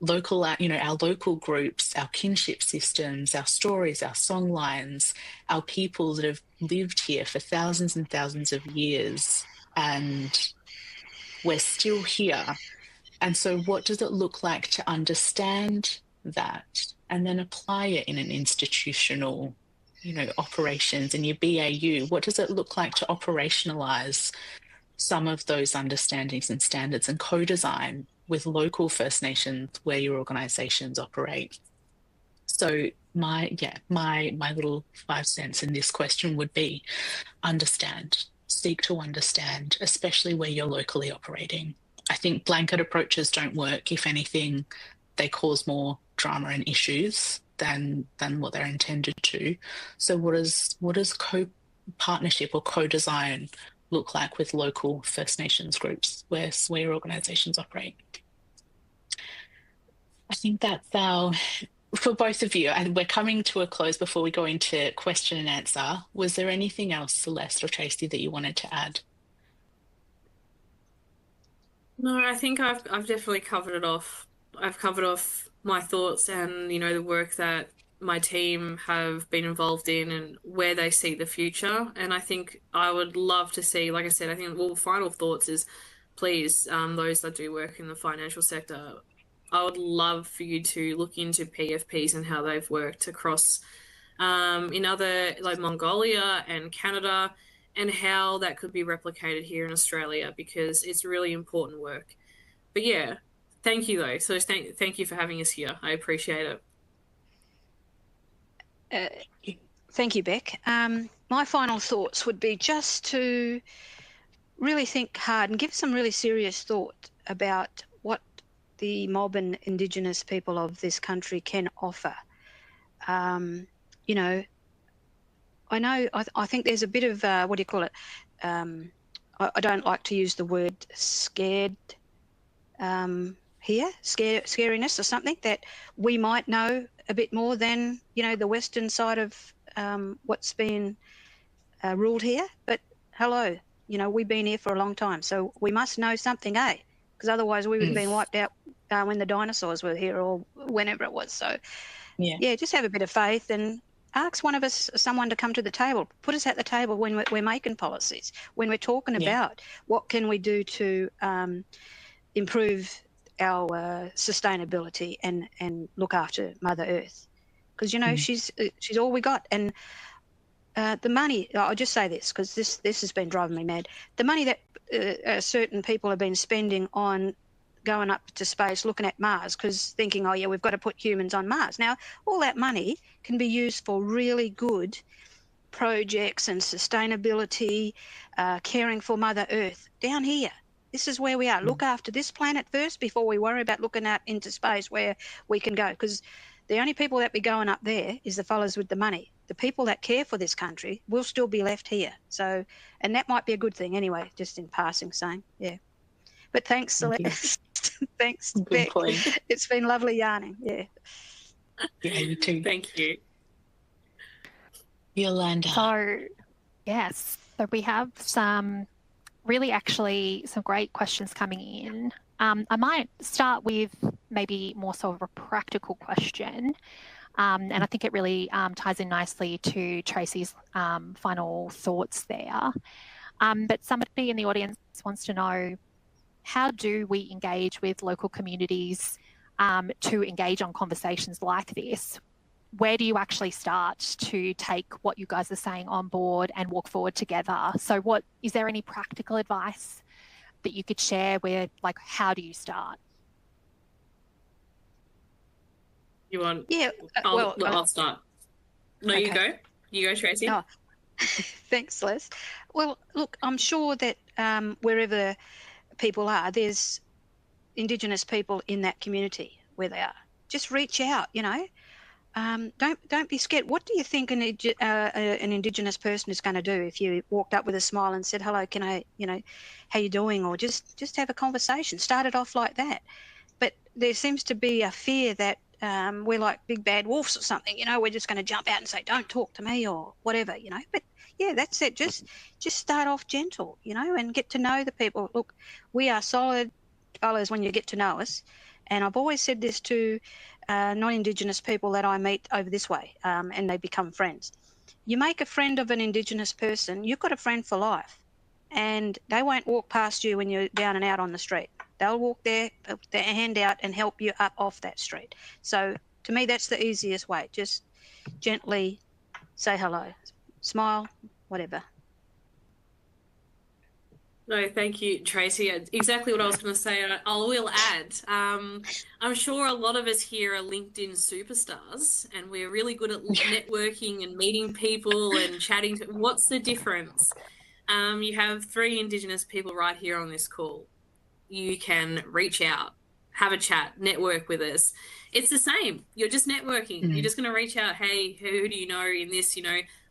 our local groups, our kinship systems, our stories, our songlines, our people that have lived here for thousands and thousands of years, and we're still here. And so what does it look like to understand that and then apply it in an institutional, operations in your BAU? What does it look like to operationalize some of those understandings and standards and co-design with local First Nations where your organisations operate. So my little 5 cents in this question would be understand, seek to understand, especially where you're locally operating. I think blanket approaches don't work. If anything, they cause more drama and issues than what they're intended to. So what does co-partnership or co-design look like with local First Nations groups where your organisations operate? I think that's for both of you, and we're coming to a close before we go into question and answer. Was there anything else, Celeste or Tracy, that you wanted to add? No, I think I've definitely covered it off. I've covered off my thoughts and, you know, the work that my team have been involved in and where they see the future. And I think I would love to see, like I said, I think, well, final thoughts is please, those that do work in the financial sector, I would love for you to look into PFPs and how they've worked across in other, like Mongolia and Canada, and how that could be replicated here in Australia, because it's really important work. But yeah, thank you though. So thank you for having us here. I appreciate it. Thank you, Beck. My final thoughts would be just to really think hard and give some really serious thought about what the mob and Indigenous people of this country can offer. You know, I think there's a bit of, what do you call it? I don't like to use the word scared here, scariness or something, that we might know a bit more than, you know, the Western side of what's been ruled here. But hello, you know, we've been here for a long time, so we must know something, eh? Because otherwise we would have been wiped out when the dinosaurs were here or whenever it was. So, yeah, just have a bit of faith and ask one of us, someone to come to the table, put us at the table when we're making policies, when we're talking about what can we do to improve our sustainability and look after Mother Earth. Because, you know, she's all we got. And the money, I'll just say this because this has been driving me mad. The money that certain people have been spending on going up to space, looking at Mars, because thinking, oh, yeah, we've got to put humans on Mars. Now, all that money can be used for really good projects and sustainability, caring for Mother Earth down here. This is where we are. Look after this planet first before we worry about looking out into space where we can go, because the only people that be going up there is the fellas with the money. The people that care for this country will still be left here. So, and that might be a good thing anyway, just in passing saying, yeah. But thanks, Celeste. Thanks, Beck. It's been lovely yarning. Yeah. Yeah, you too. Thank you. Yolanda. So, yes. So we have some great questions coming in. I might start with maybe more sort of a practical question. And I think it really ties in nicely to Tracy's final thoughts there. But somebody in the audience wants to know, how do we engage with local communities to engage on conversations like this? Where do you actually start to take what you guys are saying on board and walk forward together? So is there any practical advice that you could share with, like, how do you start? You want? Yeah. I'll start. No, okay. You go. You go, Tracy. Oh. Thanks, Celeste. Well, look, I'm sure that wherever people are, there's Indigenous people in that community where they are. Just reach out, you know. Don't be scared. What do you think an Indigenous person is going to do if you walked up with a smile and said, hello, can I, you know, how you doing? Or just have a conversation. Start it off like that. But there seems to be a fear that we're like big bad wolves or something, you know, we're just going to jump out and say, don't talk to me or whatever, you know. But yeah, that's it. Just start off gentle, you know, and get to know the people. Look, we are solid fellows when you get to know us. And I've always said this to non-Indigenous people that I meet over this way, and they become friends. You make a friend of an Indigenous person, you've got a friend for life. And they won't walk past you when you're down and out on the street. They'll walk there, put their hand out and help you up off that street. So to me, that's the easiest way. Just gently say hello, smile, whatever. No, thank you, Tracy. Exactly what I was going to say. I will add, I'm sure a lot of us here are LinkedIn superstars and we're really good at networking and meeting people and chatting. What's the difference? You have 3 Indigenous people right here on this call. You can reach out, have a chat, network with us. It's the same. You're just networking. You're just going to reach out. Hey, who do you know in this?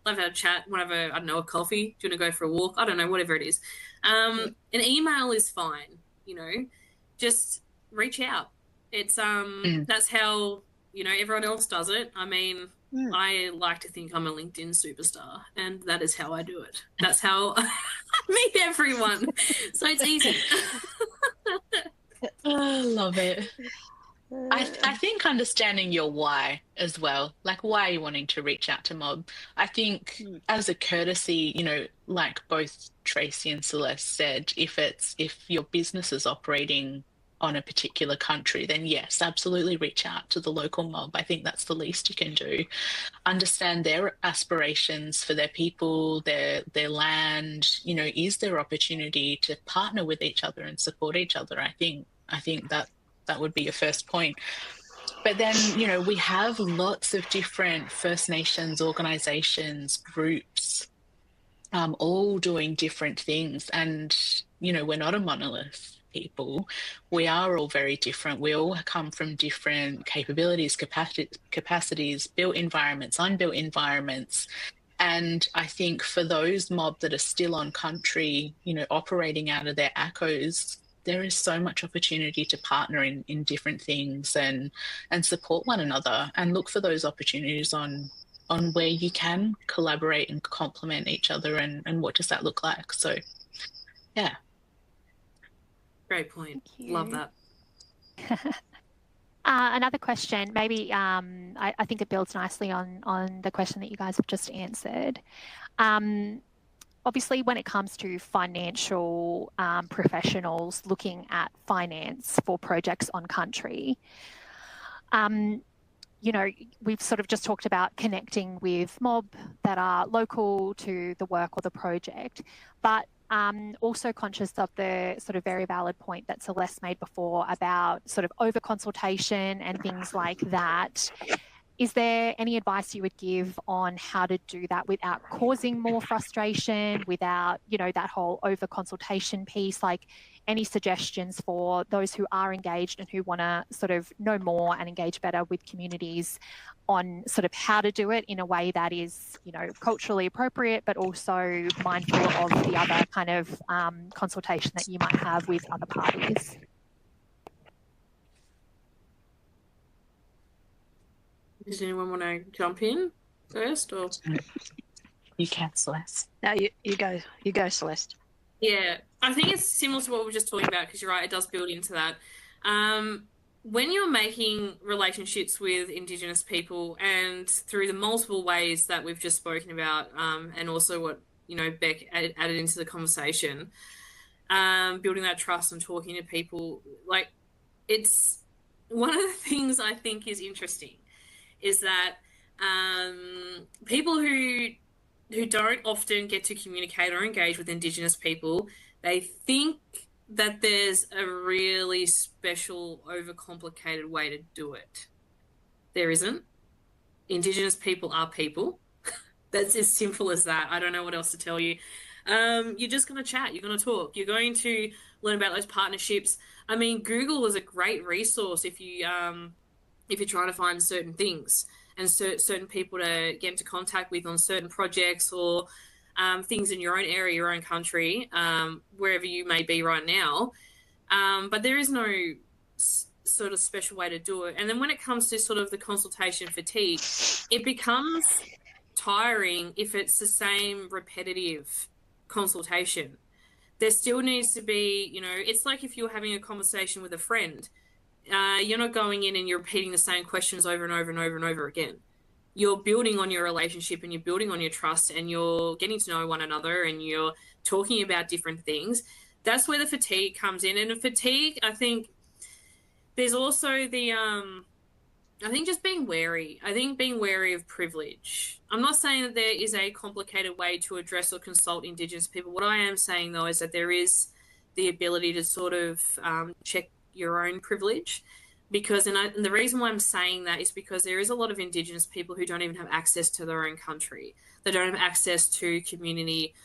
Love to have a chat. Want to have I don't know, a coffee? Do you want to go for a walk? I don't know, whatever it is. An email is fine. Just reach out. It's that's how everyone else does it. I mean, I like to think I'm a LinkedIn superstar, and that is how I do it. That's how I meet everyone. So it's easy. I love it. I think understanding your why as well, like why are you wanting to reach out to Mob? I think as a courtesy, like both Tracy and Celeste said, if your business is operating on a particular country, then yes, absolutely reach out to the local Mob. I think that's the least you can do. Understand their aspirations for their people, their land. Is there opportunity to partner with each other and support each other? I think that would be your first point. But then, we have lots of different First Nations organizations, groups, all doing different things. And, we're not a monolith people. We are all very different. We all come from different capabilities, capacities, built environments, unbuilt environments. And I think for those Mob that are still on country, operating out of their ACOs, there is so much opportunity to partner in different things and support one another and look for those opportunities on where you can collaborate and complement each other and what does that look like. So, yeah. Great point. Love that. Another question, maybe I think it builds nicely on the question that you guys have just answered. Obviously, when it comes to financial professionals looking at finance for projects on country, we've sort of just talked about connecting with Mob that are local to the work or the project, but also conscious of the sort of very valid point that Celeste made before about sort of over consultation and things like that. Is there any advice you would give on how to do that without causing more frustration, without, that whole over consultation piece? Like any suggestions for those who are engaged and who want to sort of know more and engage better with communities on sort of how to do it in a way that is, culturally appropriate, but also mindful of the other kind of consultation that you might have with other parties? Does anyone want to jump in first, or You can, Celeste. No, you go, Celeste. Yeah, I think it's similar to what we were just talking about, because you're right, it does build into that. When you're making relationships with Indigenous people and through the multiple ways that we've just spoken about, and also what Beck added into the conversation, building that trust and talking to people, like, it's one of the things I think is interesting is that people who don't often get to communicate or engage with Indigenous people, they think that there's a really special, overcomplicated way to do it. There isn't. Indigenous people are people. That's as simple as that. I don't know what else to tell you. You're just going to chat. You're going to talk. You're going to learn about those partnerships. I mean, Google is a great resource if you're trying to find certain things and certain people to get into contact with on certain projects or things in your own area, your own country, wherever you may be right now. But there is no sort of special way to do it. And then when it comes to sort of the consultation fatigue, it becomes tiring if it's the same repetitive consultation. There still needs to be, it's like if you're having a conversation with a friend. You're not going in and you're repeating the same questions over and over and over and over again. You're building on your relationship and you're building on your trust and you're getting to know one another and you're talking about different things. That's where the fatigue comes in. And the fatigue, I think there's also the I think just being wary. I think being wary of privilege. I'm not saying that there is a complicated way to address or consult Indigenous people. What I am saying, though, is that there is the ability to sort of check your own privilege. Because, and the reason why I'm saying that is because there is a lot of Indigenous people who don't even have access to their own country. They don't have access to community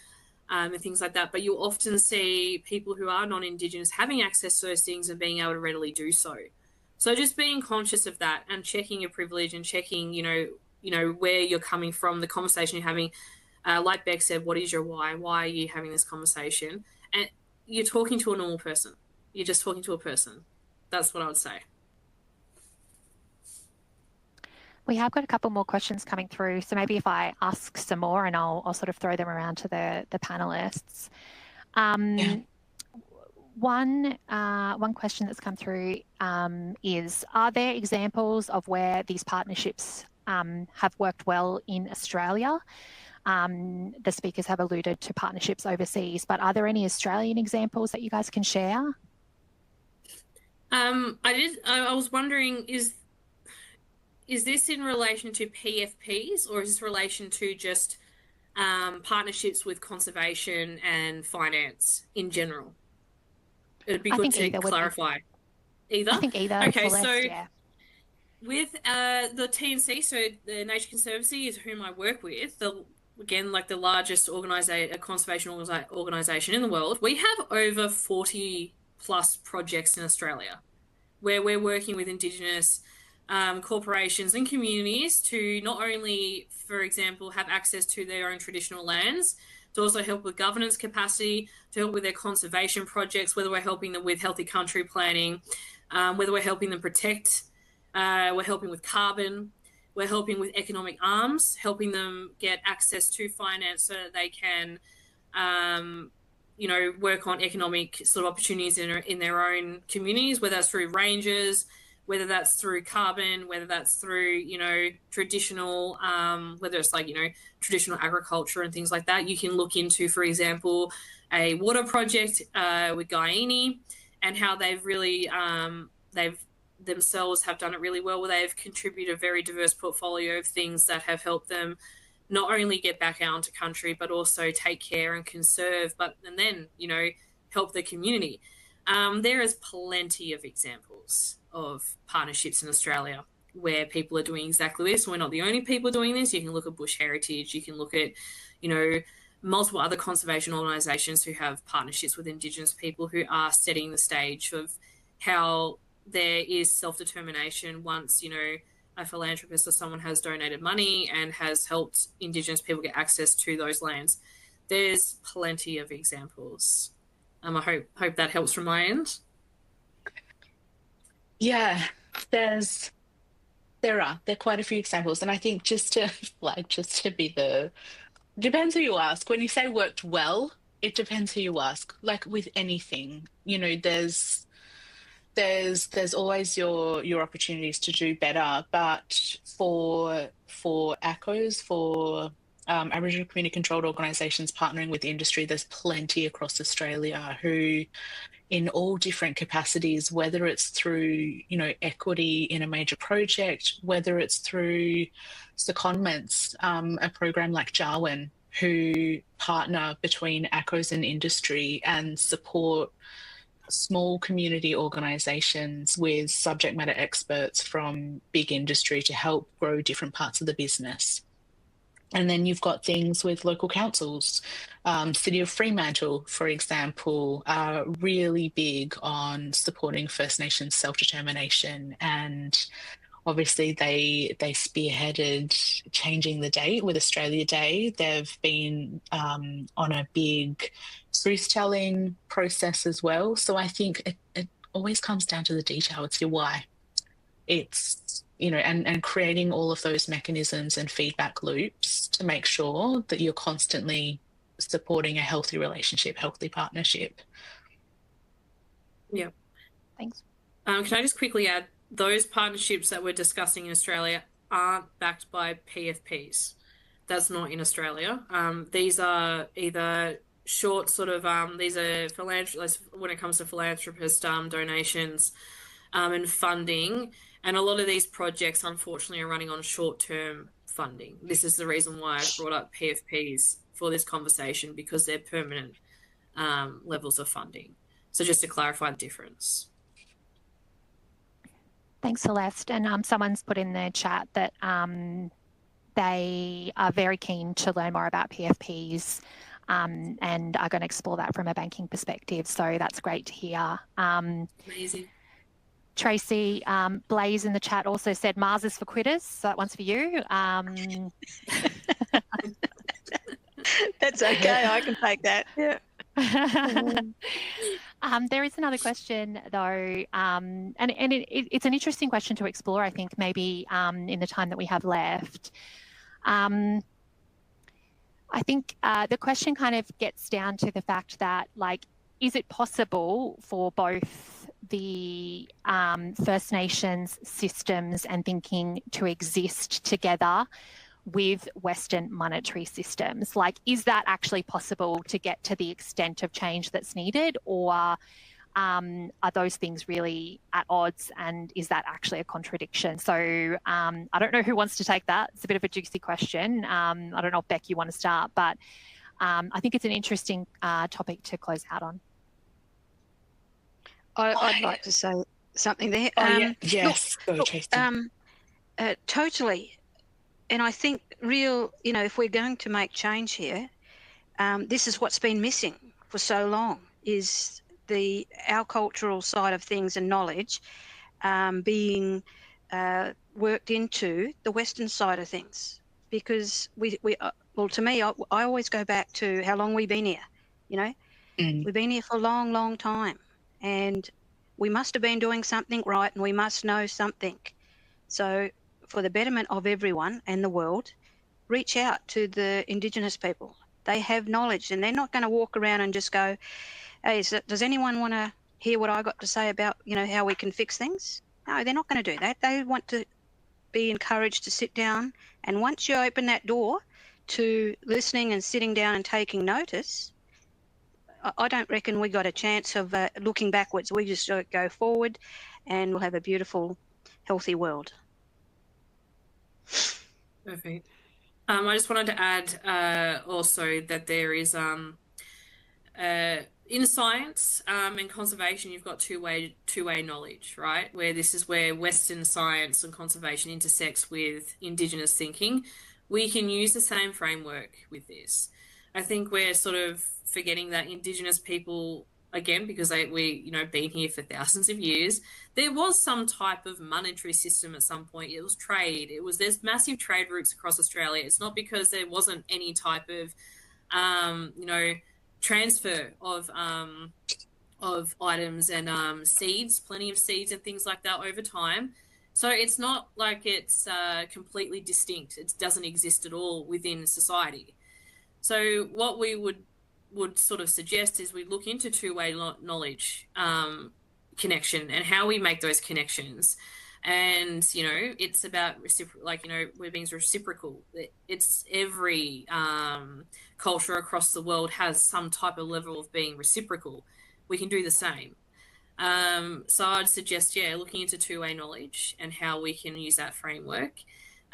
and things like that. But you often see people who are non-Indigenous having access to those things and being able to readily do so. So just being conscious of that and checking your privilege and checking, where you're coming from, the conversation you're having. Like Beck said, what is your why? Why are you having this conversation? And you're talking to a normal person. You're just talking to a person. That's what I would say. We have got a couple more questions coming through, so maybe if I ask some more and I'll sort of throw them around to the panelists. One question that's come through is, are there examples of where these partnerships have worked well in Australia? The speakers have alluded to partnerships overseas, but are there any Australian examples that you guys can share? I was wondering, is this in relation to PFPs, or is this relation to just partnerships with conservation and finance in general? It'd be good to clarify. Either? I think either. Okay, so with the TNC, so the Nature Conservancy is whom I work with, the largest conservation organisation in the world. We have over 40 plus projects in Australia where we're working with Indigenous corporations and communities to not only, for example, have access to their own traditional lands, to also help with governance capacity, to help with their conservation projects, whether we're helping them with healthy country planning, whether we're helping them protect, we're helping with carbon, we're helping with economic arms, helping them get access to finance so that they can, work on economic sort of opportunities in their own communities, whether that's through ranges, whether that's through carbon, whether that's through, traditional, whether it's traditional agriculture and things like that. You can look into, for example, a water project with Guyaini, and how they've really, they've themselves have done it really well, where they've contributed a very diverse portfolio of things that have helped them not only get back out into country, but also take care and conserve, and then, help the community. There is plenty of examples of partnerships in Australia where people are doing exactly this. We're not the only people doing this. You can look at Bush Heritage. You can look at, multiple other conservation organisations who have partnerships with Indigenous people who are setting the stage of how there is self-determination once, a philanthropist or someone has donated money and has helped Indigenous people get access to those lands. There's plenty of examples. I hope that helps from my end. Yeah, there are quite a few examples, and I think just to be depends who you ask. When you say worked well, it depends who you ask. Like with anything, there's always your opportunities to do better, but for ACOs, for Aboriginal community controlled organisations partnering with industry, there's plenty across Australia who, in all different capacities, whether it's through, equity in a major project, whether it's through secondments, a program like Jarwin, who partner between ACOs and industry and support small community organisations with subject matter experts from big industry to help grow different parts of the business. And then you've got things with local councils. City of Fremantle, for example, are really big on supporting First Nations self-determination, and obviously they spearheaded changing the date with Australia Day. They've been on a big truth-telling process as well. So I think it always comes down to the detail. It's your why. It's, and creating all of those mechanisms and feedback loops to make sure that you're constantly supporting a healthy relationship, healthy partnership. Yeah. Thanks. Can I just quickly add, those partnerships that we're discussing in Australia aren't backed by PFPs. That's not in Australia. These are either short sort of, these are when it comes to philanthropist donations and funding, And a lot of these projects, unfortunately, are running on short-term funding. This is the reason why I've brought up PFPs for this conversation, because they're permanent levels of funding. So just to clarify the difference. Thanks, Celeste. And someone's put in the chat that they are very keen to learn more about PFPs and are going to explore that from a banking perspective. So that's great to hear. Amazing. Tracy, Blaze in the chat also said Mars is for quitters, so that one's for you. That's okay, I can take that. Yeah. There is another question though, and it's an interesting question to explore, I think, maybe in the time that we have left. I think the question kind of gets down to the fact that, like, is it possible for both the First Nations systems and thinking to exist together with Western monetary systems? Like, is that actually possible to get to the extent of change that's needed, or are those things really at odds, and is that actually a contradiction? So I don't know who wants to take that. It's a bit of a juicy question. I don't know if, Beck, you want to start, but I think it's an interesting topic to close out on. I'd like to say something there. Yes, go, Tracy. Totally. And I think if we're going to make change here, this is what's been missing for so long, is our cultural side of things and knowledge being worked into the Western side of things. Because to me, I always go back to how long we've been here. We've been here for a long, long time, and we must have been doing something right, and we must know something. So for the betterment of everyone and the world, reach out to the Indigenous people. They have knowledge, and they're not going to walk around and just go, hey, does anyone want to hear what I got to say about, how we can fix things? No, they're not going to do that. They want to be encouraged to sit down, and once you open that door to listening and sitting down and taking notice, I don't reckon we got a chance of looking backwards. We just go forward, and we'll have a beautiful, healthy world. Perfect. I just wanted to add also that there is in science and conservation, you've got two-way knowledge, right? Where this is where Western science and conservation intersects with Indigenous thinking. We can use the same framework with this. I think we're sort of forgetting that Indigenous people, again, because we been here for thousands of years, there was some type of monetary system at some point. It was trade. There's massive trade routes across Australia. It's not because there wasn't any type of transfer of items and seeds, plenty of seeds and things like that over time. So it's not like it's completely distinct. It doesn't exist at all within society. So what we would sort of suggest is we look into two-way knowledge connection and how we make those connections. And, it's about we're being reciprocal. It's every culture across the world has some type of level of being reciprocal. We can do the same. So I'd suggest, looking into two-way knowledge and how we can use that framework.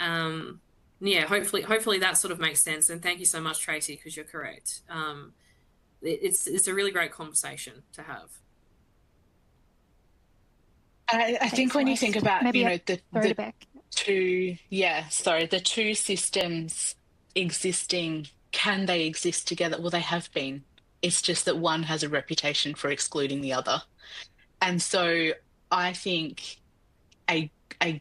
Hopefully that sort of makes sense. And thank you so much, Tracy, because you're correct. It's a really great conversation to have. I think when you think about the two systems existing, can they exist together? Well, they have been. It's just that one has a reputation for excluding the other. And so I think a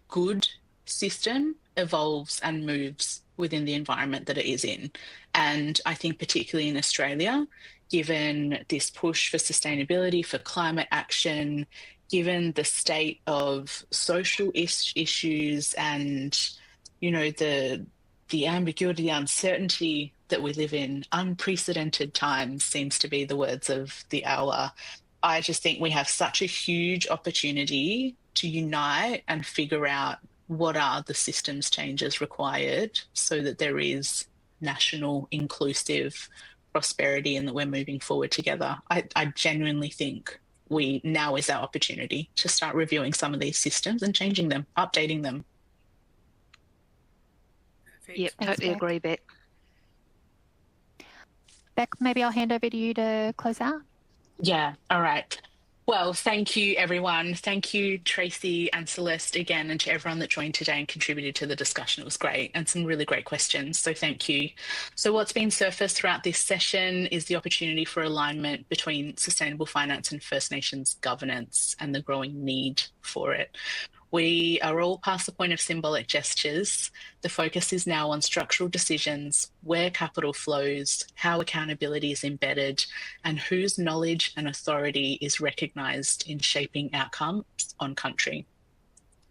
good system evolves and moves within the environment that it is in. And I think particularly in Australia, given this push for sustainability, for climate action, given the state of social issues and, the ambiguity, the uncertainty that we live in, unprecedented times seems to be the words of the hour. I just think we have such a huge opportunity to unite and figure out what are the systems changes required so that there is national inclusive prosperity and that we're moving forward together. I genuinely think now is our opportunity to start reviewing some of these systems and changing them, updating them. Perfect. Yep, Thanks, totally Beck. agree, Beck. Beck, maybe I'll hand over to you to close out. Yeah, all right. Well, thank you, everyone. Thank you, Tracy and Celeste, again, and to everyone that joined today and contributed to the discussion. It was great and some really great questions, so thank you. So what's been surfaced throughout this session is the opportunity for alignment between sustainable finance and First Nations governance and the growing need for it. We are all past the point of symbolic gestures. The focus is now on structural decisions, where capital flows, how accountability is embedded, and whose knowledge and authority is recognised in shaping outcomes on country.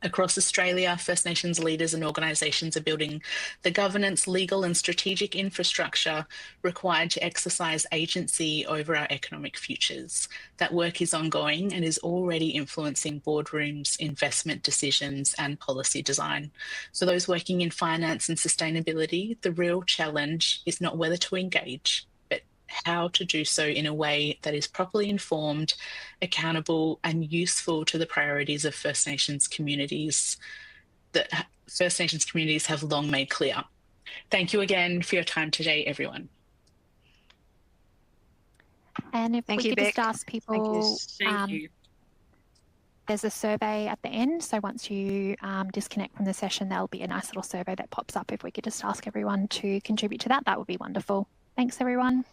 Across Australia, First Nations leaders and organisations are building the governance, legal and strategic infrastructure required to exercise agency over our economic futures. That work is ongoing and is already influencing boardrooms, investment decisions and policy design. So those working in finance and sustainability, the real challenge is not whether to engage, but how to do so in a way that is properly informed, accountable and useful to the priorities of First Nations communities that First Nations communities have long made clear. Thank you again for your time today, everyone. And if Thank we you, could just Beck. ask people, Thank you. there's a survey at the end. So once you disconnect from the session, there'll be a nice little survey that pops up. If we could just ask everyone to contribute to that, that would be wonderful. Thanks, everyone.